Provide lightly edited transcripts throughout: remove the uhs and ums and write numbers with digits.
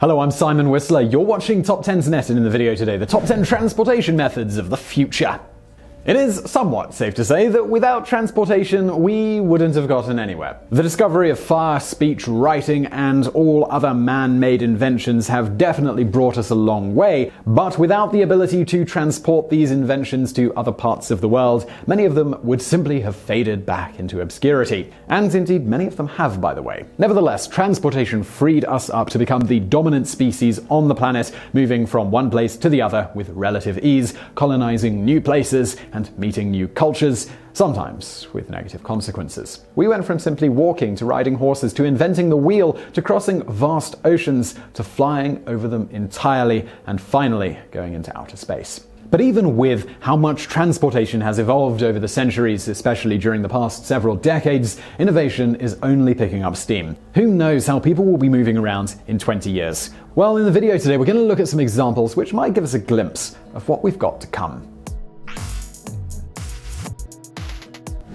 Hello, I'm Simon Whistler. You're watching TopTenzNet, and in the video today, the top 10 transportation methods of the future. It is somewhat safe to say that without transportation, we wouldn't have gotten anywhere. The discovery of fire, speech, writing, and all other man-made inventions have definitely brought us a long way, but without the ability to transport these inventions to other parts of the world, many of them would simply have faded back into obscurity. And indeed, many of them have, by the way. Nevertheless, transportation freed us up to become the dominant species on the planet, moving from one place to the other with relative ease, colonizing new places, and meeting new cultures, sometimes with negative consequences. We went from simply walking to riding horses to inventing the wheel to crossing vast oceans to flying over them entirely and finally going into outer space. But even with how much transportation has evolved over the centuries, especially during the past several decades, innovation is only picking up steam. Who knows how people will be moving around in 20 years? Well, in the video today, we're going to look at some examples which might give us a glimpse of what we've got to come.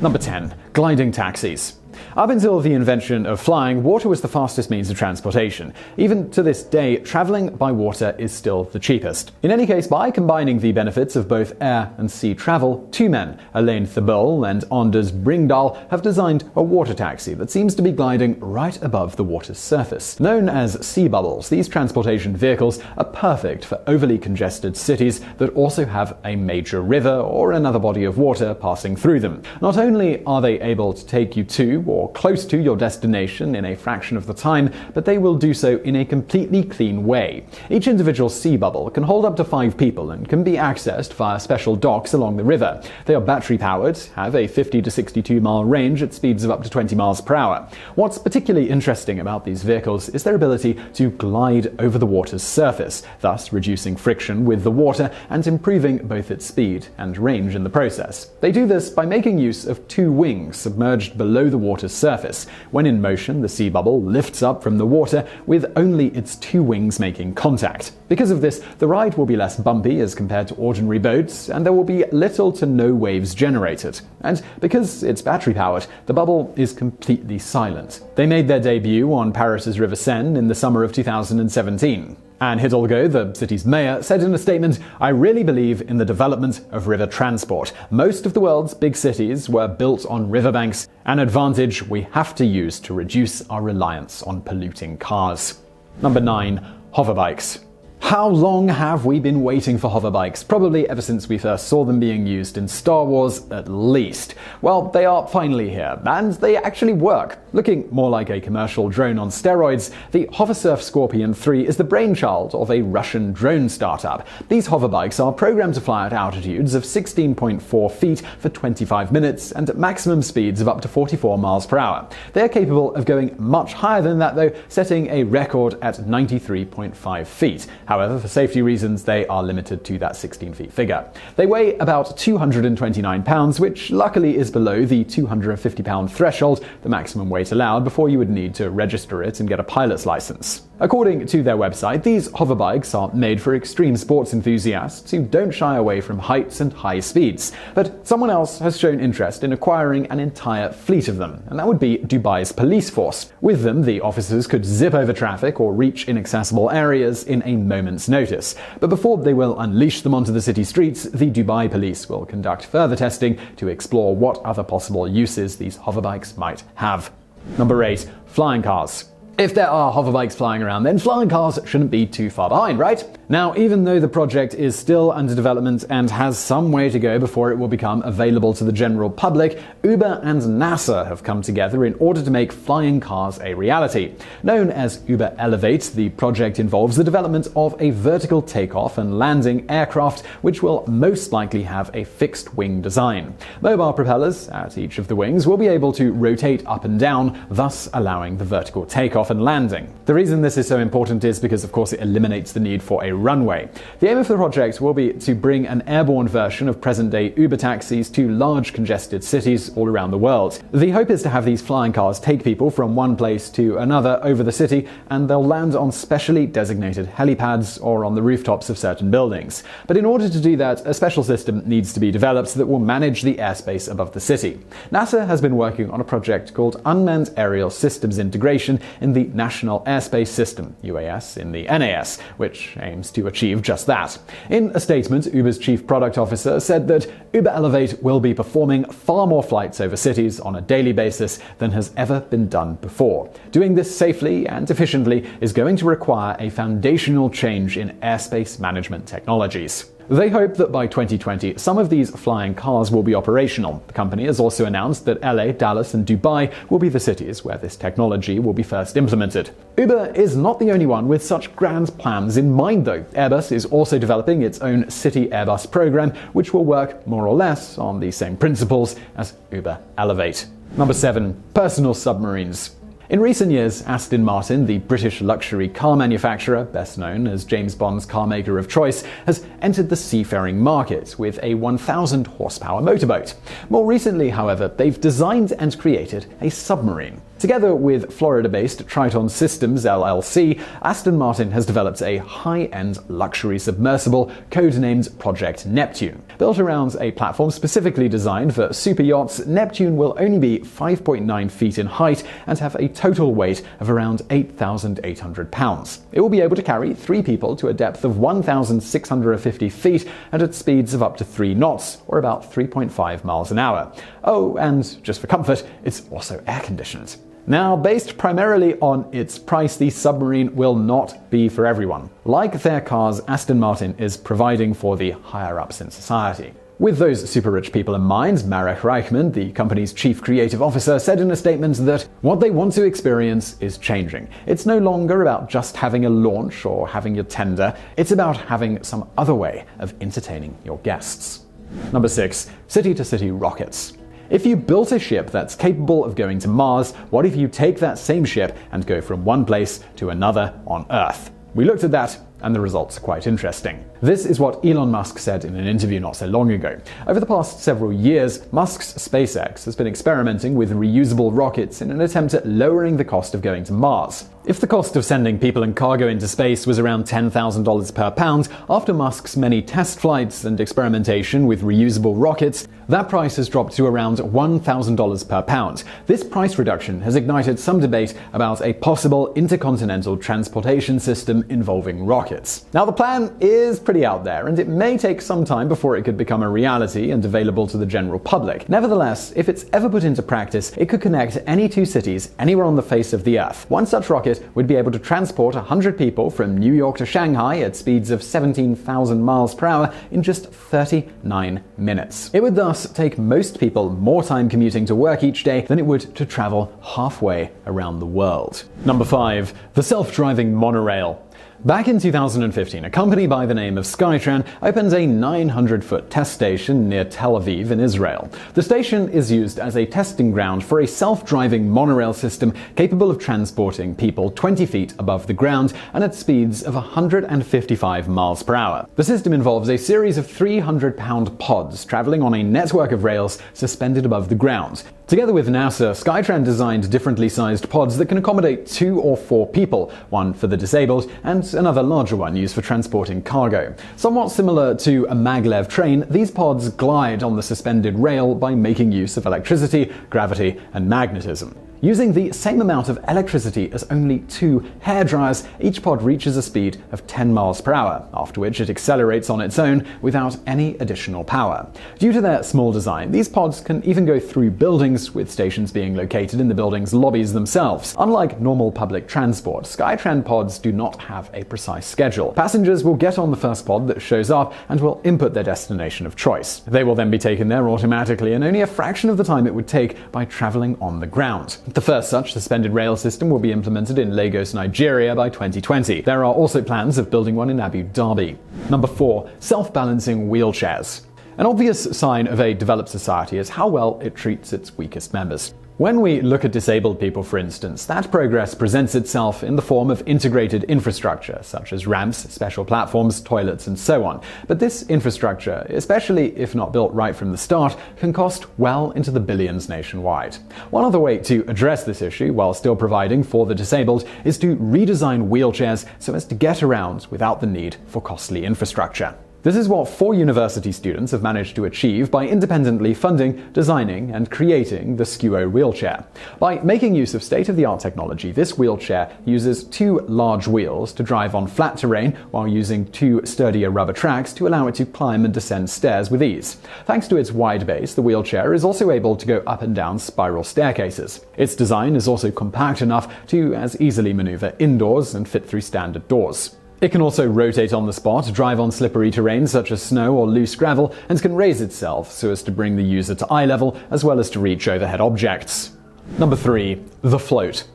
Number 10. Gliding taxis. Up until the invention of flying, water was the fastest means of transportation. Even to this day, traveling by water is still the cheapest. In any case, by combining the benefits of both air and sea travel, two men, Alain Thibault and Anders Bringdahl, have designed a water taxi that seems to be gliding right above the water's surface. Known as sea bubbles, these transportation vehicles are perfect for overly congested cities that also have a major river or another body of water passing through them. Not only are they able to take you to or close to your destination in a fraction of the time, but they will do so in a completely clean way. Each individual sea bubble can hold up to 5 people and can be accessed via special docks along the river. They are battery powered, have a 50 to 62 mile range at speeds of up to 20 miles per hour. What's particularly interesting about these vehicles is their ability to glide over the water's surface, thus reducing friction with the water and improving both its speed and range in the process. They do this by making use of 2 wings submerged below the water's surface. When in motion, the sea bubble lifts up from the water with only its 2 wings making contact. Because of this, the ride will be less bumpy as compared to ordinary boats, and there will be little to no waves generated. And because it's battery powered, the bubble is completely silent. They made their debut on Paris's River Seine in the summer of 2017. Anne Hidalgo, the city's mayor, said in a statement, "I really believe in the development of river transport. Most of the world's big cities were built on riverbanks, an advantage we have to use to reduce our reliance on polluting cars." Number 9. Hoverbikes. How long have we been waiting for hoverbikes? Probably ever since we first saw them being used in Star Wars, at least. Well, they are finally here, and they actually work. Looking more like a commercial drone on steroids, the Hoversurf Scorpion 3 is the brainchild of a Russian drone startup. These hoverbikes are programmed to fly at altitudes of 16.4 feet for 25 minutes and at maximum speeds of up to 44 miles per hour. They are capable of going much higher than that, though, setting a record at 93.5 feet. However, for safety reasons, they are limited to that 16 feet figure. They weigh about 229 pounds, which luckily is below the 250 pound threshold, the maximum weight allowed before you would need to register it and get a pilot's license. According to their website, these hoverbikes are made for extreme sports enthusiasts who don't shy away from heights and high speeds. But someone else has shown interest in acquiring an entire fleet of them, and that would be Dubai's police force. With them, the officers could zip over traffic or reach inaccessible areas in a moment's notice. But before they will unleash them onto the city streets, the Dubai police will conduct further testing to explore what other possible uses these hoverbikes might have. Number 8. Flying cars. If there are hoverbikes flying around, then flying cars shouldn't be too far behind, right? Now, even though the project is still under development and has some way to go before it will become available to the general public, Uber and NASA have come together in order to make flying cars a reality. Known as Uber Elevate, the project involves the development of a vertical takeoff and landing aircraft which will most likely have a fixed wing design. Mobile propellers at each of the wings will be able to rotate up and down, thus allowing the vertical takeoff and landing. The reason this is so important is because, of course, it eliminates the need for a runway. The aim of the project will be to bring an airborne version of present-day Uber taxis to large congested cities all around the world. The hope is to have these flying cars take people from one place to another over the city, and they'll land on specially designated helipads or on the rooftops of certain buildings. But in order to do that, a special system needs to be developed that will manage the airspace above the city. NASA has been working on a project called Unmanned Aerial Systems Integration in the National Airspace System, UAS, in the NAS, which aims to achieve just that. In a statement, Uber's chief product officer said that Uber Elevate will be performing far more flights over cities on a daily basis than has ever been done before. Doing this safely and efficiently is going to require a foundational change in airspace management technologies. They hope that by 2020, some of these flying cars will be operational. The company has also announced that LA, Dallas, and Dubai will be the cities where this technology will be first implemented. Uber is not the only one with such grand plans in mind, though. Airbus is also developing its own City Airbus program, which will work more or less on the same principles as Uber Elevate. Number 7. Personal submarines. In recent years, Aston Martin, the British luxury car manufacturer, best known as James Bond's car maker of choice, has entered the seafaring market with a 1,000 horsepower motorboat. More recently, however, they've designed and created a submarine. Together with Florida-based Triton Systems LLC, Aston Martin has developed a high-end luxury submersible codenamed Project Neptune. Built around a platform specifically designed for super yachts, Neptune will only be 5.9 feet in height and have a total weight of around 8,800 pounds. It will be able to carry 3 people to a depth of 1,650 feet and at speeds of up to 3 knots, or about 3.5 miles an hour. Oh, and just for comfort, it's also air-conditioned. Now, based primarily on its price, the submarine will not be for everyone. Like their cars, Aston Martin is providing for the higher-ups in society. With those super rich people in mind, Marek Reichman, the company's chief creative officer, said in a statement that what they want to experience is changing. It's no longer about just having a launch or having your tender, it's about having some other way of entertaining your guests. Number 6. City-to-city rockets. If you built a ship that's capable of going to Mars, what if you take that same ship and go from one place to another on Earth? We looked at that, and the results are quite interesting. This is what Elon Musk said in an interview not so long ago. Over the past several years, Musk's SpaceX has been experimenting with reusable rockets in an attempt at lowering the cost of going to Mars. If the cost of sending people and cargo into space was around $10,000 per pound, after Musk's many test flights and experimentation with reusable rockets, that price has dropped to around $1,000 per pound. This price reduction has ignited some debate about a possible intercontinental transportation system involving rockets. Now, the plan is pretty out there, and it may take some time before it could become a reality and available to the general public. Nevertheless, if it's ever put into practice, it could connect any 2 cities anywhere on the face of the Earth. One such rocket would be able to transport 100 people from New York to Shanghai at speeds of 17,000 miles per hour in just 39 minutes. It would thus take most people more time commuting to work each day than it would to travel halfway around the world. Number 5. The self-driving monorail. Back in 2015, a company by the name of Skytrain opened a 900-foot test station near Tel Aviv in Israel. The station is used as a testing ground for a self-driving monorail system capable of transporting people 20 feet above the ground and at speeds of 155 miles per hour. The system involves a series of 300-pound pods traveling on a network of rails suspended above the ground. Together with NASA, Skytrain designed differently sized pods that can accommodate 2 or 4 people, one for the disabled and another larger one used for transporting cargo. Somewhat similar to a maglev train, these pods glide on the suspended rail by making use of electricity, gravity, and magnetism. Using the same amount of electricity as only 2 hairdryers, each pod reaches a speed of 10 miles per hour, after which it accelerates on its own without any additional power. Due to their small design, these pods can even go through buildings, with stations being located in the building's lobbies themselves. Unlike normal public transport, Skytrain pods do not have a precise schedule. Passengers will get on the first pod that shows up and will input their destination of choice. They will then be taken there automatically in only a fraction of the time it would take by traveling on the ground. The first such suspended rail system will be implemented in Lagos, Nigeria by 2020. There are also plans of building one in Abu Dhabi. Number 4. Self-balancing wheelchairs. An obvious sign of a developed society is how well it treats its weakest members. When we look at disabled people, for instance, that progress presents itself in the form of integrated infrastructure, such as ramps, special platforms, toilets, and so on. But this infrastructure, especially if not built right from the start, can cost well into the billions nationwide. One other way to address this issue, while still providing for the disabled, is to redesign wheelchairs so as to get around without the need for costly infrastructure. This is what 4 university students have managed to achieve by independently funding, designing, and creating the Scuo wheelchair. By making use of state-of-the-art technology, this wheelchair uses 2 large wheels to drive on flat terrain while using 2 sturdier rubber tracks to allow it to climb and descend stairs with ease. Thanks to its wide base, the wheelchair is also able to go up and down spiral staircases. Its design is also compact enough to as easily maneuver indoors and fit through standard doors. It can also rotate on the spot, drive on slippery terrain such as snow or loose gravel, and can raise itself so as to bring the user to eye level as well as to reach overhead objects. Number 3. The float.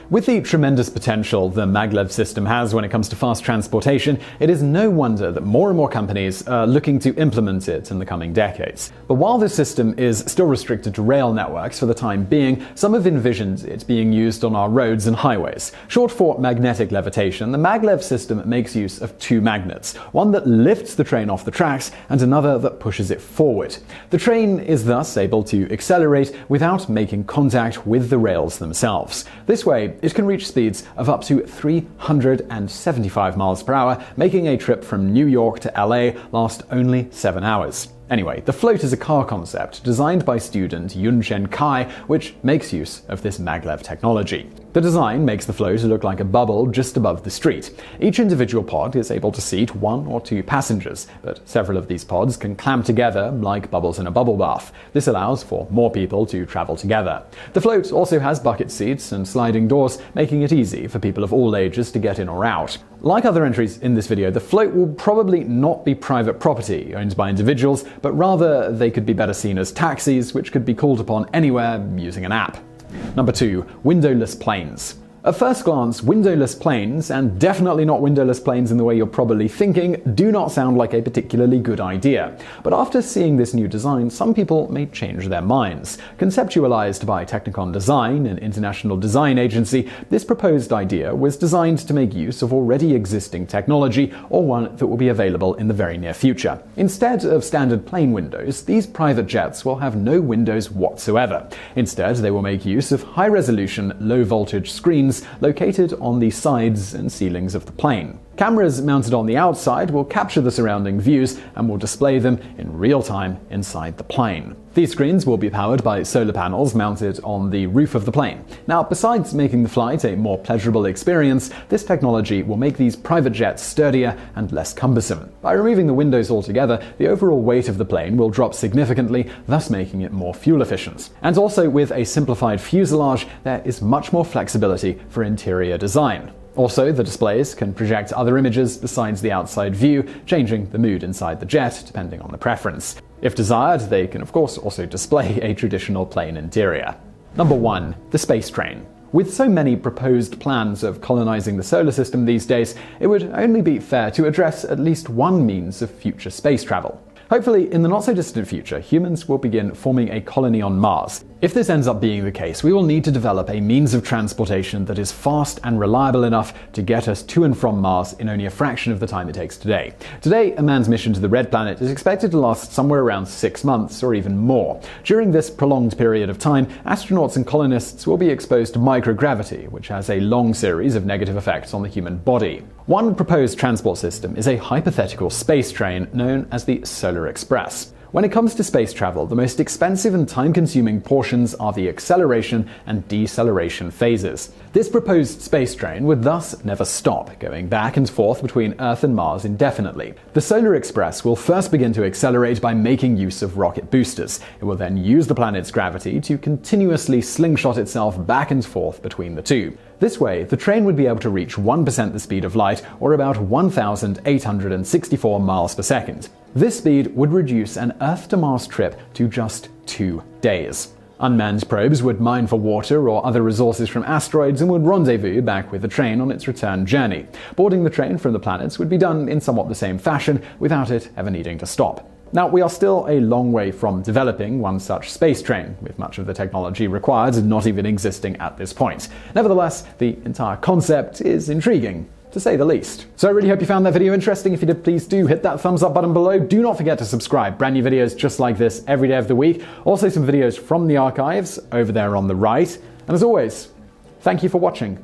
With the tremendous potential the maglev system has when it comes to fast transportation, it is no wonder that more and more companies are looking to implement it in the coming decades. But while this system is still restricted to rail networks for the time being, some have envisioned it being used on our roads and highways. Short for magnetic levitation, the maglev system makes use of 2 magnets, one that lifts the train off the tracks and another that pushes it forward. The train is thus able to accelerate without making contact with the rails themselves. This way, it can reach speeds of up to 375 miles per hour, making a trip from New York to LA last only 7 hours. Anyway, the float is a car concept designed by student Yunchen Kai, which makes use of this maglev technology. The design makes the float look like a bubble just above the street. Each individual pod is able to seat 1 or 2 passengers, but several of these pods can clamp together like bubbles in a bubble bath. This allows for more people to travel together. The float also has bucket seats and sliding doors, making it easy for people of all ages to get in or out. Like other entries in this video, the float will probably not be private property owned by individuals, but rather they could be better seen as taxis, which could be called upon anywhere using an app. Number 2. Windowless planes. At first glance, windowless planes, and definitely not windowless planes in the way you're probably thinking, do not sound like a particularly good idea. But after seeing this new design, some people may change their minds. Conceptualized by Technicon Design, an international design agency, this proposed idea was designed to make use of already existing technology or one that will be available in the very near future. Instead of standard plane windows, these private jets will have no windows whatsoever. Instead, they will make use of high-resolution, low-voltage screens located on the sides and ceilings of the plane. Cameras mounted on the outside will capture the surrounding views and will display them in real time inside the plane. These screens will be powered by solar panels mounted on the roof of the plane. Now, besides making the flight a more pleasurable experience, this technology will make these private jets sturdier and less cumbersome. By removing the windows altogether, the overall weight of the plane will drop significantly, thus making it more fuel efficient. And also, with a simplified fuselage, there is much more flexibility for interior design. Also, the displays can project other images besides the outside view, changing the mood inside the jet depending on the preference. If desired, they can of course also display a traditional plane interior. Number 1. The space train. With so many proposed plans of colonizing the solar system these days, it would only be fair to address at least one means of future space travel. Hopefully, in the not-so-distant future, humans will begin forming a colony on Mars. If this ends up being the case, we will need to develop a means of transportation that is fast and reliable enough to get us to and from Mars in only a fraction of the time it takes today. Today, a man's mission to the Red Planet is expected to last somewhere around 6 months or even more. During this prolonged period of time, astronauts and colonists will be exposed to microgravity, which has a long series of negative effects on the human body. One proposed transport system is a hypothetical space train known as the Solar Express. When it comes to space travel, the most expensive and time-consuming portions are the acceleration and deceleration phases. This proposed space train would thus never stop, going back and forth between Earth and Mars indefinitely. The Solar Express will first begin to accelerate by making use of rocket boosters. It will then use the planet's gravity to continuously slingshot itself back and forth between the two. This way, the train would be able to reach 1% the speed of light, or about 1,864 miles per second. This speed would reduce an Earth-to-Mars trip to just 2 days. Unmanned probes would mine for water or other resources from asteroids and would rendezvous back with the train on its return journey. Boarding the train from the planets would be done in somewhat the same fashion, without it ever needing to stop. Now, we are still a long way from developing one such space train, with much of the technology required not even existing at this point. Nevertheless, the entire concept is intriguing, to say the least. So I really hope you found that video interesting. If you did, please do hit that thumbs up button below. Do not forget to subscribe. Brand new videos just like this every day of the week. Also some videos from the archives over there on the right. And as always, thank you for watching.